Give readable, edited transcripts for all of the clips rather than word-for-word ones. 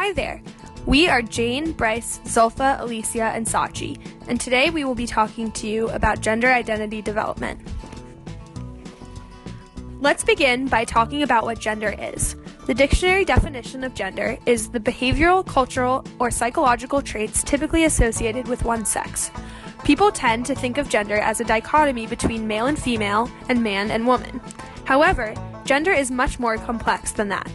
Hi there. We are Jane, Bryce, Zulfa, Alicia, and Sachi, and today we will be talking to you about gender identity development. Let's begin by talking about what gender is. The dictionary definition of gender is the behavioral, cultural, or psychological traits typically associated with one sex. People tend to think of gender as a dichotomy between male and female and man and woman. However, gender is much more complex than that.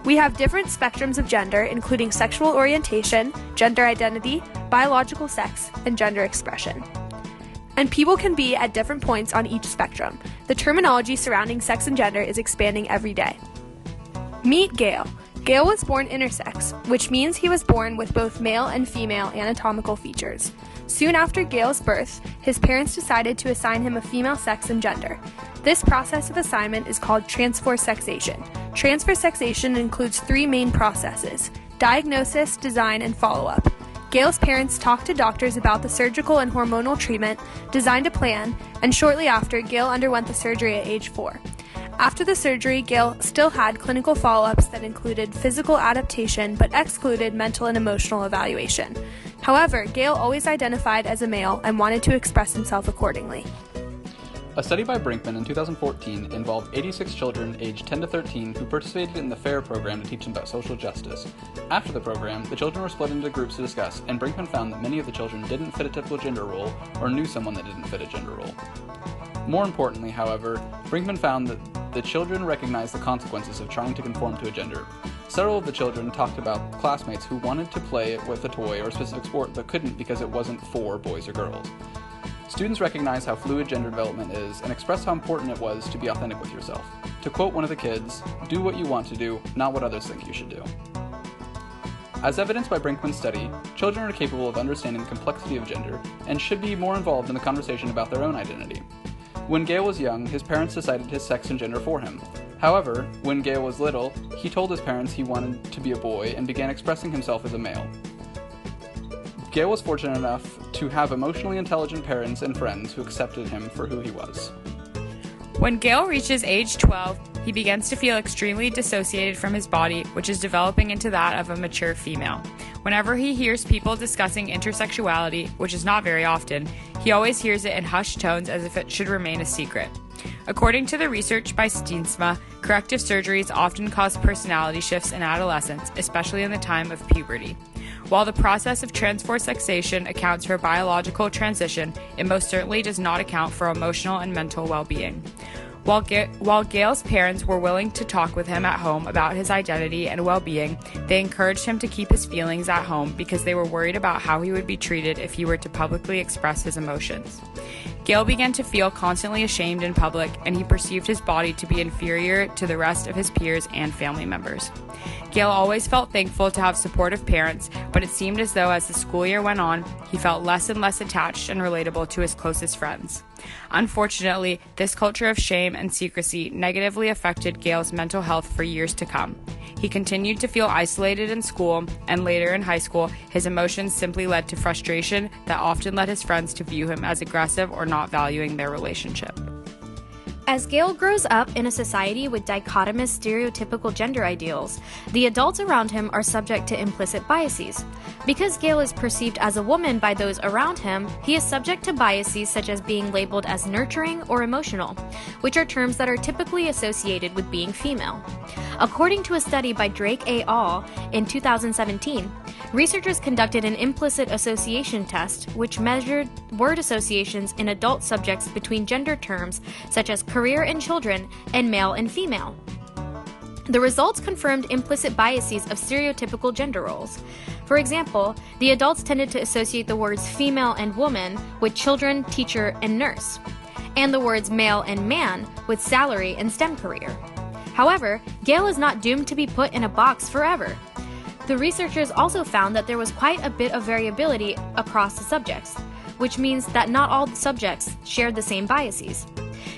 We have different spectrums of gender, including sexual orientation, gender identity, biological sex, and gender expression. And people can be at different points on each spectrum. The terminology surrounding sex and gender is expanding every day. Meet Gail. Gail was born intersex, which means he was born with both male and female anatomical features. Soon after Gail's birth, his parents decided to assign him a female sex and gender. This process of assignment is called transforsexation. Transforsexation includes three main processes: diagnosis, design, and follow-up. Gail's parents talked to doctors about the surgical and hormonal treatment, designed a plan, and shortly after, Gail underwent the surgery at age 4. After the surgery, Gail still had clinical follow-ups that included physical adaptation but excluded mental and emotional evaluation. However, Gail always identified as a male and wanted to express himself accordingly. A study by Brinkman in 2014 involved 86 children aged 10 to 13 who participated in the FAIR program to teach them about social justice. After the program, the children were split into groups to discuss, and Brinkman found that many of the children didn't fit a typical gender role or knew someone that didn't fit a gender role. More importantly, however, Brinkman found that the children recognized the consequences of trying to conform to a gender. Several of the children talked about classmates who wanted to play with a toy or a specific sport but couldn't because it wasn't for boys or girls. Students recognize how fluid gender development is and express how important it was to be authentic with yourself. To quote one of the kids, "Do what you want to do, not what others think you should do." As evidenced by Brinkman's study, children are capable of understanding the complexity of gender and should be more involved in the conversation about their own identity. When Gail was young, his parents decided his sex and gender for him. However, when Gail was little, he told his parents he wanted to be a boy and began expressing himself as a male. Gail was fortunate enough to have emotionally intelligent parents and friends who accepted him for who he was. When Gail reaches age 12, he begins to feel extremely dissociated from his body, which is developing into that of a mature female. Whenever he hears people discussing intersexuality, which is not very often, he always hears it in hushed tones as if it should remain a secret. According to the research by Steensma, corrective surgeries often cause personality shifts in adolescence, especially in the time of puberty. While the process of transforsexation accounts for biological transition, it most certainly does not account for emotional and mental well-being. While Gail's parents were willing to talk with him at home about his identity and well-being, they encouraged him to keep his feelings at home because they were worried about how he would be treated if he were to publicly express his emotions. Gail began to feel constantly ashamed in public, and he perceived his body to be inferior to the rest of his peers and family members. Gail always felt thankful to have supportive parents, but it seemed as though as the school year went on, he felt less and less attached and relatable to his closest friends. Unfortunately, this culture of shame and secrecy negatively affected Gail's mental health for years to come. He continued to feel isolated in school, and later in high school, his emotions simply led to frustration that often led his friends to view him as aggressive or not valuing their relationship. As Gail grows up in a society with dichotomous stereotypical gender ideals, the adults around him are subject to implicit biases. Because Gail is perceived as a woman by those around him, he is subject to biases such as being labeled as nurturing or emotional, which are terms that are typically associated with being female. According to a study by Drake et al. In 2017, researchers conducted an implicit association test which measured word associations in adult subjects between gender terms such as career and children and male and female. The results confirmed implicit biases of stereotypical gender roles. For example, the adults tended to associate the words female and woman with children, teacher, and nurse, and the words male and man with salary and STEM career. However, Gail is not doomed to be put in a box forever. The researchers also found that there was quite a bit of variability across the subjects, which means that not all the subjects shared the same biases.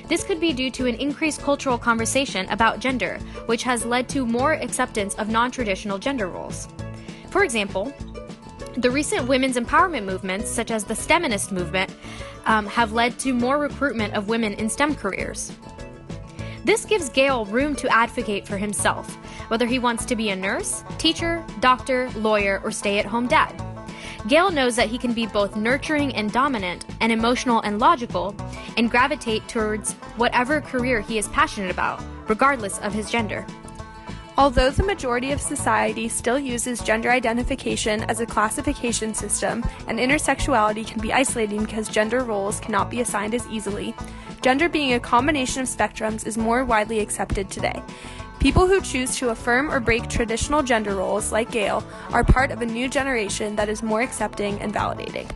This could be due to an increased cultural conversation about gender, which has led to more acceptance of non-traditional gender roles. For example, the recent women's empowerment movements, such as the STEMinist movement, have led to more recruitment of women in STEM careers. This gives Gale room to advocate for himself, whether he wants to be a nurse, teacher, doctor, lawyer, or stay-at-home dad. Gale knows that he can be both nurturing and dominant, and emotional and logical, and gravitate towards whatever career he is passionate about, regardless of his gender. Although the majority of society still uses gender identification as a classification system, and intersexuality can be isolating because gender roles cannot be assigned as easily, gender being a combination of spectrums is more widely accepted today. People who choose to affirm or break traditional gender roles, like Gale, are part of a new generation that is more accepting and validating.